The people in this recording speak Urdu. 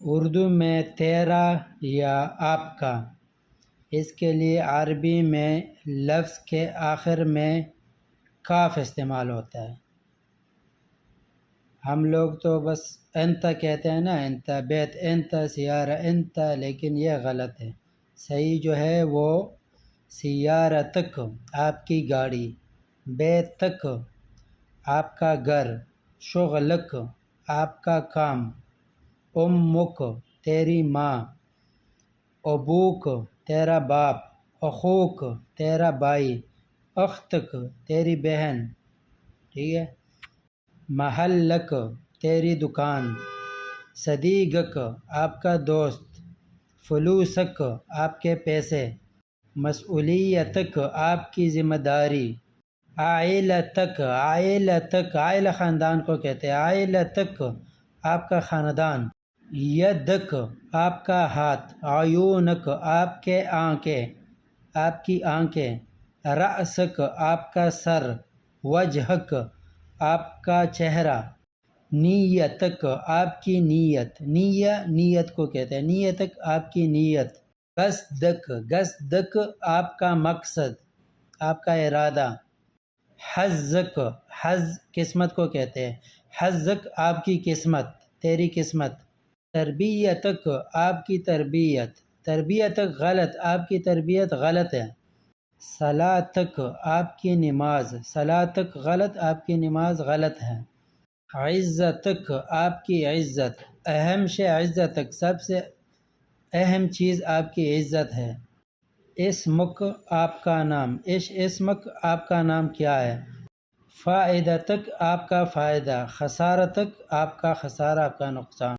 اردو میں تیرا یا آپ کا، اس کے لیے عربی میں لفظ کے آخر میں کاف استعمال ہوتا ہے۔ ہم لوگ تو بس انت کہتے ہیں نا، انت بیت انت سیارہ انت، لیکن یہ غلط ہے۔ صحیح جو ہے وہ سیارتک آپ کی گاڑی، بیتک آپ کا گھر، شغلک آپ کا کام، امک تیری ماں، ابوک تیرا باپ، اخوک تیرا بھائی، اختک تیری بہن، ٹھیک ہے۔ محلک تیری دکان، صدیقک آپ کا دوست، فلوسک آپ کے پیسے، مسئولیتک آپ کی ذمہ داری، عائلتک عائلہ خاندان کو کہتے ہیں، عائلتک آپ کا خاندان، یدک آپ کا ہاتھ، عیونک آپ کے آنکھیں، آپ کی آنکھیں، رأسک آپ کا سر، وجہک آپ کا چہرہ، نیتک آپ کی نیت، نیت کو کہتے ہیں، نیتک آپ کی نیت، قصدک آپ کا مقصد، آپ کا ارادہ، حظک حظ قسمت کو کہتے ہیں، حظک آپ کی قسمت، تیری قسمت، تربیتک آپ کی تربیت، تربیتک غلط، آپ کی تربیت غلط ہے، صلاتک آپ کی نماز، صلاتک غلط، آپ کی نماز غلط ہے، عزتک آپ کی عزت، اہم شے عزتک سب سے اہم چیز آپ کی عزت ہے، اسمک آپ کا نام، اسمک آپ کا نام کیا ہے، فائدتک آپ کا فائدہ، خسارتک آپ کا خسارہ، آپ کا نقصان۔